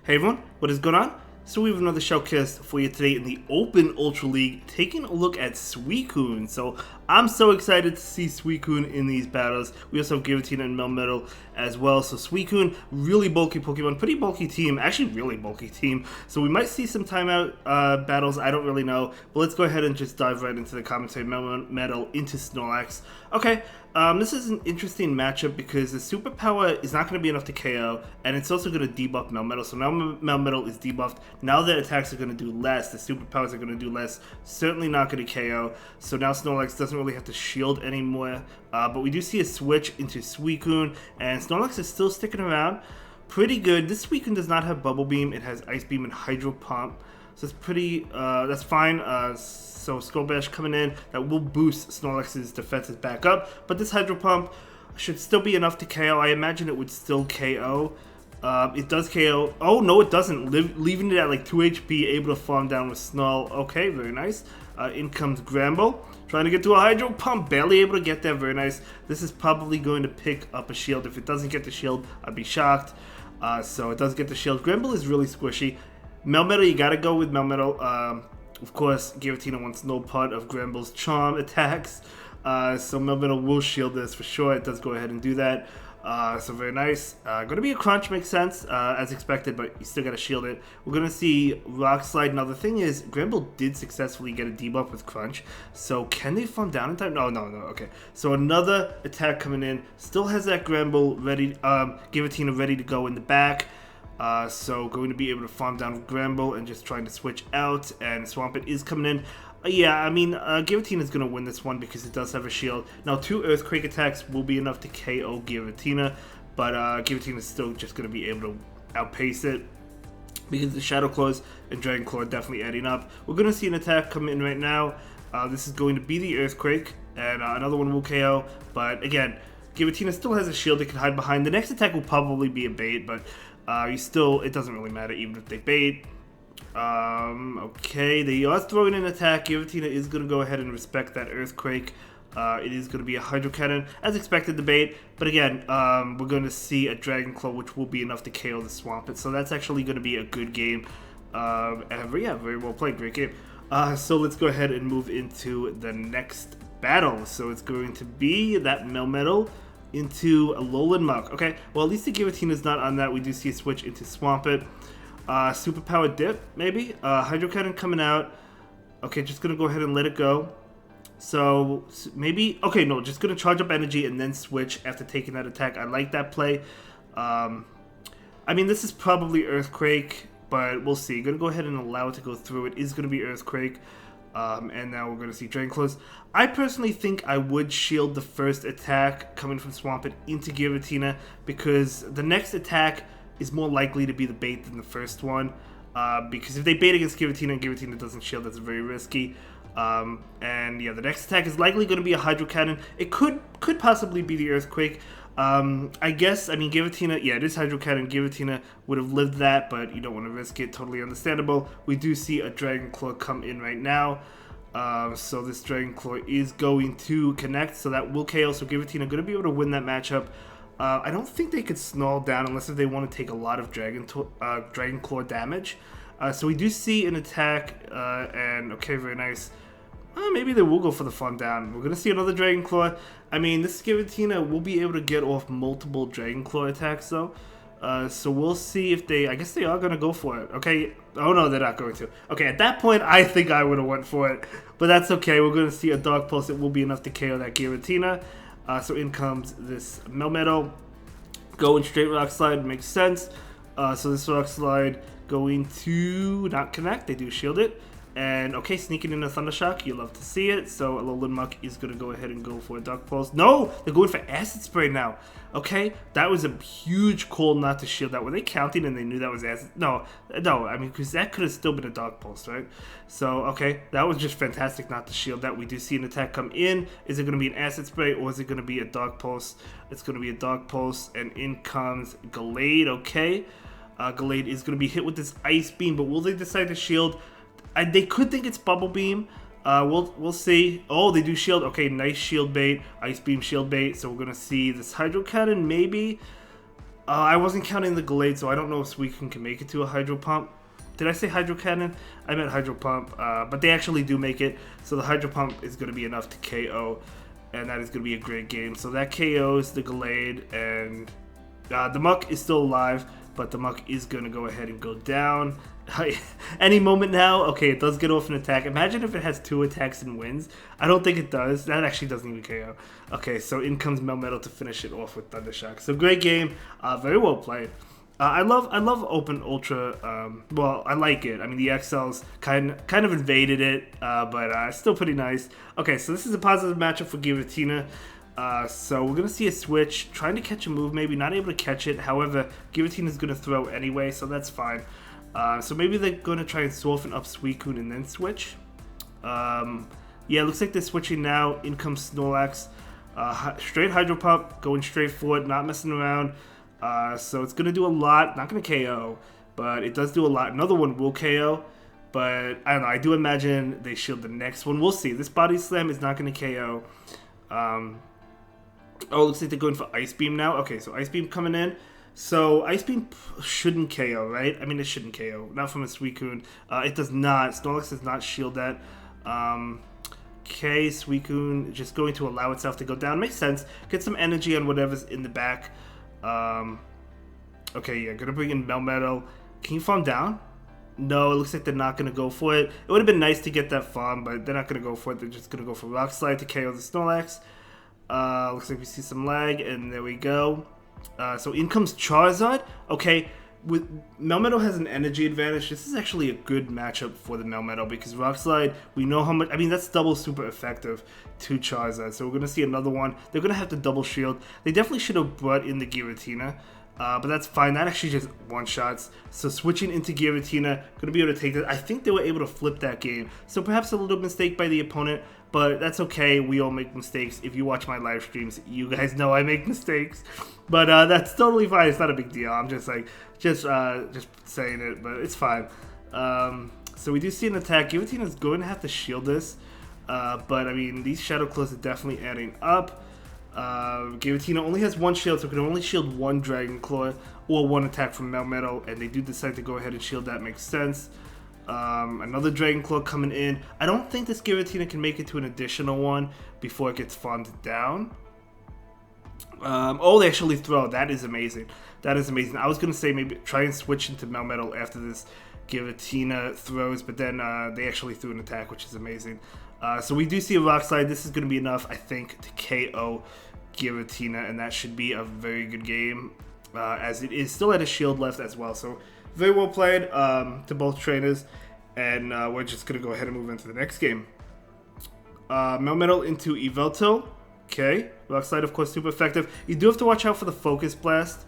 Hey everyone, what is going on? So we have another showcase for you today in the Open Ultra League, taking a look at Suicune. So I'm so excited to see Suicune in these battles. We also have Giratina and Melmetal as well. So Suicune, really bulky Pokemon, pretty bulky team, actually really bulky team. So we might see some timeout battles, I don't really know. But let's go ahead and just dive right into the commentary. Melmetal into Snorlax. Okay, this is an interesting matchup because the superpower is not going to be enough to KO, and it's also going to debuff Melmetal. So now Melmetal is debuffed. Now the attacks are going to do less, the superpowers are going to do less, certainly not going to KO. So now Snorlax doesn't really have to shield anymore, but we do see a switch into Suicune, and Snorlax is still sticking around. Pretty good. This Suicune does not have Bubble Beam, it has Ice Beam and Hydro Pump, so it's pretty, that's fine. So Skull Bash coming in, that will boost Snorlax's defenses back up, but this Hydro Pump should still be enough to KO. I imagine it would still KO. It does KO. Oh, no, it doesn't. Leaving it at like 2 HP, able to farm down with Snull. Okay, very nice. In comes Gramble, trying to get to a Hydro Pump. Barely able to get there. Very nice. This is probably going to pick up a shield. If it doesn't get the shield, I'd be shocked. So it does get the shield. Gramble is really squishy. Melmetal, you gotta go with Melmetal. Of course, Giratina wants no part of Gramble's charm attacks. So Melmetal will shield this for sure. It does go ahead and do that. So very nice. Going to be a crunch, makes sense, as expected, but you still got to shield it. We're going to see Rock Slide. Now the thing is, Gramble did successfully get a debuff with crunch, so can they farm down in time? No, okay. So another attack coming in, still has that Gramble ready, Giratina ready to go in the back. So going to be able to farm down with Gramble and just trying to switch out, and Swampert is coming in. Yeah, I mean, Giratina is going to win this one because it does have a shield. Now, 2 Earthquake attacks will be enough to KO Giratina, but Giratina is still just going to be able to outpace it because the Shadow Claws and Dragon Claw are definitely adding up. We're going to see an attack come in right now. This is going to be the Earthquake, and another one will KO, but again, Giratina still has a shield it can hide behind. The next attack will probably be a bait, but it doesn't really matter even if they bait. Okay, they are throwing an attack. Giratina is going to go ahead and respect that Earthquake. It is going to be a Hydro Cannon, as expected, the bait. But again, we're going to see a Dragon Claw, which will be enough to KO the Swampert. So that's actually going to be a good game. Yeah, very well played. Great game. So let's go ahead and move into the next battle. So it's going to be that Melmetal into a Alolan Muk. Okay, well, at least the Giratina is not on that. We do see a switch into Swampert. Superpower Dip, maybe? Hydro Cannon coming out. Okay, just gonna go ahead and let it go. So, maybe... Okay, no, just gonna charge up energy and then switch after taking that attack. I like that play. I mean, this is probably Earthquake, but we'll see. Gonna go ahead and allow it to go through. It is gonna be Earthquake. And now we're gonna see Dragon Claws. I personally think I would shield the first attack coming from Swampert into Giratina because the next attack is more likely to be the bait than the first one, because if they bait against Giratina and Giratina doesn't shield, that's very risky. And yeah, the next attack is likely going to be a Hydro Cannon. It could possibly be the Earthquake. I guess, I mean, Giratina, yeah, it is Hydro Cannon. Giratina would have lived that, but you don't want to risk it. Totally understandable. We do see a Dragon Claw come in right now. So this Dragon Claw is going to connect, so that will KO. So Giratina going to be able to win that matchup. I don't think they could Snarl down unless if they want to take a lot of Dragon Claw damage. So we do see an attack, and okay, very nice. Maybe they will go for the farm down. We're going to see another Dragon Claw. I mean, this Giratina will be able to get off multiple Dragon Claw attacks, though. So we'll see if they... I guess they are going to go for it. Okay. Oh, no, they're not going to. Okay, at that point, I think I would have went for it. But that's okay. We're going to see a Dark Pulse. It will be enough to KO that Giratina. So in comes this Melmetal. Going straight Rock Slide makes sense. So this Rock Slide going to not connect. They do shield it. And okay, sneaking in a Thunder Shock. You love to see it. So Alolan Muk is going to go ahead and go for a Dark Pulse. No! They're going for Acid Spray now. Okay, that was a huge call not to shield that. Were they counting and they knew that was Acid? No, I mean, because that could have still been a Dark Pulse, right? So, okay, that was just fantastic not to shield that. We do see an attack come in. Is it going to be an Acid Spray or is it going to be a Dark Pulse? It's going to be a Dark Pulse, and in comes Gallade, okay? Gallade is going to be hit with this Ice Beam, but will they decide to shield? They could think it's Bubble Beam. We'll see. Oh, they do shield. Okay, nice shield bait. Ice Beam shield bait. So we're going to see this Hydro Cannon maybe. I wasn't counting the Gallade, so I don't know if Suicune can make it to a Hydro Pump. Did I say Hydro Cannon? I meant Hydro Pump, but they actually do make it. So the Hydro Pump is going to be enough to KO, and that is going to be a great game. So that KOs the Gallade, and the Muck is still alive, but the Muck is going to go ahead and go down. Any moment now. Okay, it does get off an attack. Imagine if it has 2 attacks and wins. I don't think it does. That actually doesn't even KO. Okay, so in comes Melmetal to finish it off with Thunder Shock. So great game. Very well played. I love Open Ultra. Well, I like it. I mean, the XLs kind of invaded it, but still pretty nice. Okay, so this is a positive matchup for Giratina. So we're going to see a switch, trying to catch a move, maybe not able to catch it. However, Giratina is going to throw anyway, so that's fine. So maybe they're going to try and soften up Suicune and then switch. Yeah, looks like they're switching now. In comes Snorlax. Straight Hydro Pump, going straight forward, not messing around. So it's going to do a lot. Not going to KO, but it does do a lot. Another one will KO, but I don't know. I do imagine they shield the next one. We'll see. This Body Slam is not going to KO. Oh, looks like they're going for Ice Beam now. Okay, so Ice Beam coming in. So Ice Beam shouldn't KO, right? I mean, it shouldn't KO. Not from a Suicune. It does not. Snorlax does not shield that. Okay, Suicune just going to allow itself to go down. Makes sense. Get some energy on whatever's in the back. Okay, yeah, gonna bring in Melmetal. Can you farm down? No, it looks like they're not gonna go for it. It would have been nice to get that farm, but they're not gonna go for it. They're just gonna go for Rock Slide to KO the Snorlax. Looks like we see some lag, and there we go. So in comes Charizard. Okay, with Melmetal has an energy advantage. This is actually a good matchup for the Melmetal because Rock Slide, we know how much. I mean, that's double super effective to Charizard. So we're gonna see another one. They're gonna have to double shield. They definitely should have brought in the Giratina. But that's fine. That actually just one-shots. So switching into Giratina, going to be able to take that. I think they were able to flip that game. So perhaps a little mistake by the opponent, but that's okay. We all make mistakes. If you watch my live streams, you guys know I make mistakes. But that's totally fine. It's not a big deal. I'm just saying it, but it's fine. So we do see an attack. Giratina's going to have to shield this. But I mean, these Shadow Claws are definitely adding up. Giratina only has 1 shield, so it can only shield 1 Dragon Claw or 1 attack from Melmetal, and they do decide to go ahead and shield that. Makes sense. Another Dragon Claw coming in. I don't think this Giratina can make it to an additional one before it gets farmed down. Oh, they actually throw. That is amazing. That is amazing. I was going to say maybe try and switch into Melmetal after this Giratina throws, but then they actually threw an attack, which is amazing. So we do see a Rock Slide. This is going to be enough, I think, to KO Giratina, and that should be a very good game, as it is still at a shield left as well. So very well played to both trainers, and we're just going to go ahead and move into the next game. Melmetal into Yveltal. Okay, Rock Slide, of course, super effective. You do have to watch out for the Focus Blast.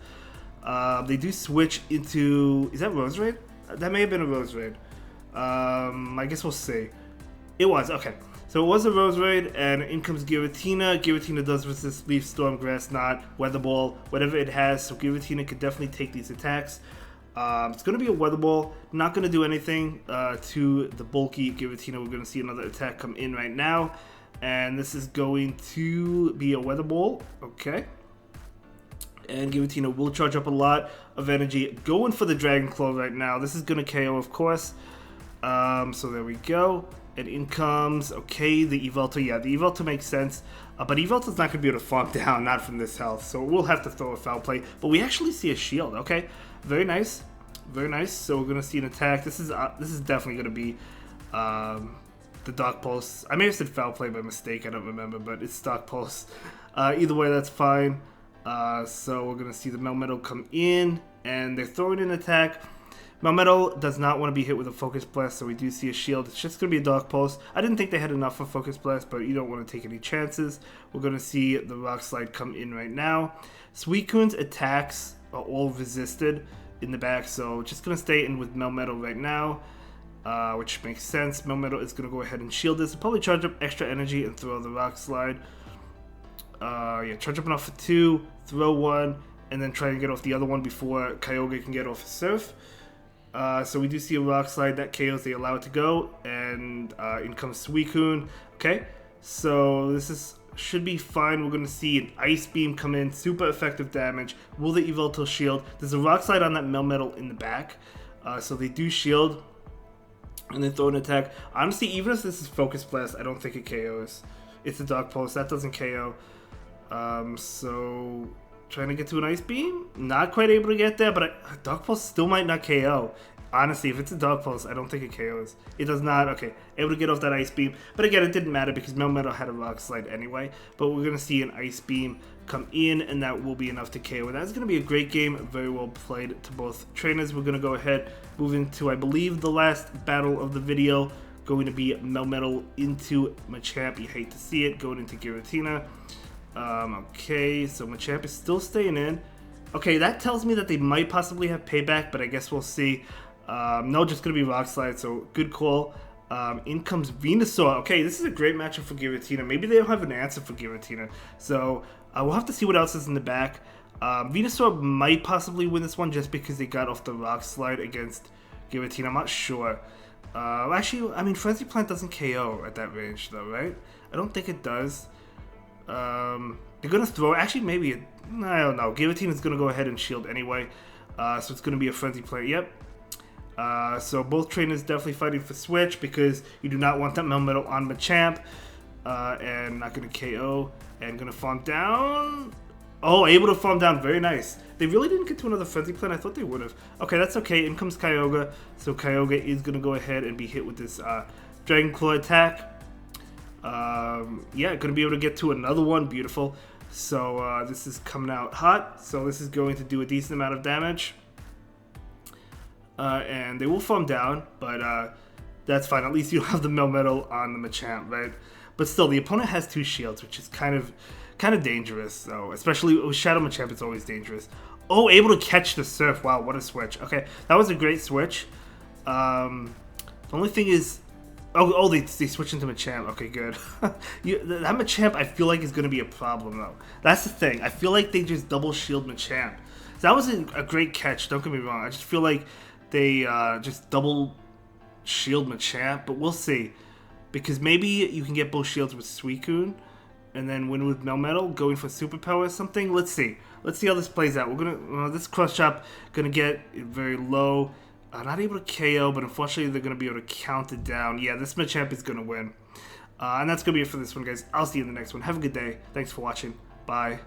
They do switch into... Is that Rose Raid? That may have been a Rose Raid. I guess we'll see. It was, okay. So it was a Rose Raid, and in comes Giratina. Giratina does resist Leaf, Storm, Grass Knot, Weather Ball, whatever it has. So Giratina could definitely take these attacks. It's going to be a Weather Ball. Not going to do anything to the bulky Giratina. We're going to see another attack come in right now. And this is going to be a Weather Ball. Okay. And Giratina will charge up a lot of energy. Going for the Dragon Claw right now. This is going to KO, of course. So there we go. And in comes, okay, the Yveltal. Yeah, the Yveltal makes sense. But Yveltal's not going to be able to farm down, not from this health. So we'll have to throw a Foul Play. But we actually see a shield, okay? Very nice. Very nice. So we're going to see an attack. This is definitely going to be the Dark Pulse. I may have said Foul Play by mistake. I don't remember, but it's Dark Pulse. Either way, that's fine. So we're going to see the Melmetal come in. And they're throwing an attack. Melmetal does not want to be hit with a Focus Blast, so we do see a shield. It's just going to be a Dark Pulse. I didn't think they had enough for Focus Blast, but you don't want to take any chances. We're going to see the Rock Slide come in right now. Suicune's attacks are all resisted in the back, so just going to stay in with Melmetal right now, which makes sense. Melmetal is going to go ahead and shield this. Probably charge up extra energy and throw the Rock Slide. Yeah, charge up enough for 2, throw 1, and then try and get off the other one before Kyogre can get off his Surf. So we do see a Rock Slide that KOs, they allow it to go, and in comes Suicune. Okay, so this is should be fine. We're going to see an Ice Beam come in. Super effective damage. Will the Yveltal shield? There's a Rock Slide on that Melmetal in the back. So they do shield. And then throw an attack. Honestly, even if this is Focus Blast, I don't think it KOs. It's a Dark Pulse. That doesn't KO. So trying to get to an Ice Beam. Not quite able to get there, but Dark Pulse still might not KO. Honestly, if it's a Dark Pulse, I don't think it KOs. It does not. Okay, able to get off that Ice Beam. But again, it didn't matter because Melmetal had a Rock Slide anyway. But we're going to see an Ice Beam come in, and that will be enough to KO. That's going to be a great game. Very well played to both trainers. We're going to go ahead, move into, I believe, the last battle of the video. Going to be Melmetal into Machamp. You hate to see it. Going into Giratina. Okay, so Machamp is still staying in. Okay, that tells me that they might possibly have payback, but I guess we'll see. No, just going to be Rock Slide, so good call. In comes Venusaur. Okay, this is a great matchup for Giratina. Maybe they don't have an answer for Giratina. So we'll have to see what else is in the back. Venusaur might possibly win this one just because they got off the Rock Slide against Giratina. I'm not sure. Actually, I mean, Frenzy Plant doesn't KO at that range, though, right? I don't think it does. They're going to throw... Actually, maybe... I don't know. Giratina's going to go ahead and shield anyway. So it's going to be a Frenzy Plant. Yep. So both trainers definitely fighting for Switch because you do not want that Melmetal on Machamp. And not going to KO. And going to farm down. Oh, able to farm down. Very nice. They really didn't get to another Frenzy Plant. I thought they would have. Okay, that's okay. In comes Kyogre. So Kyogre is going to go ahead and be hit with this Dragon Claw attack. Yeah, going to be able to get to another one. Beautiful. So this is coming out hot. So this is going to do a decent amount of damage. And they will farm down, but that's fine. At least you have the Melmetal on the Machamp, right? But still, the opponent has two shields, which is kind of dangerous. So especially with Shadow Machamp, it's always dangerous. Oh, able to catch the Surf. Wow, what a switch. Okay, that was a great switch. The only thing is, they switched into Machamp. Okay, good. That Machamp, I feel like is going to be a problem though. That's the thing. I feel like they just double shield Machamp. So that was a great catch. Don't get me wrong. I just feel like they just double shield Machamp, but we'll see. Because maybe you can get both shields with Suicune, and then win with Melmetal, going for Superpower or something. Let's see. Let's see how this plays out. We're gonna this Crush Chop gonna get very low. Not able to KO, but unfortunately they're gonna be able to count it down. Yeah, this Machamp is gonna win. And that's gonna be it for this one, guys. I'll see you in the next one. Have a good day. Thanks for watching. Bye.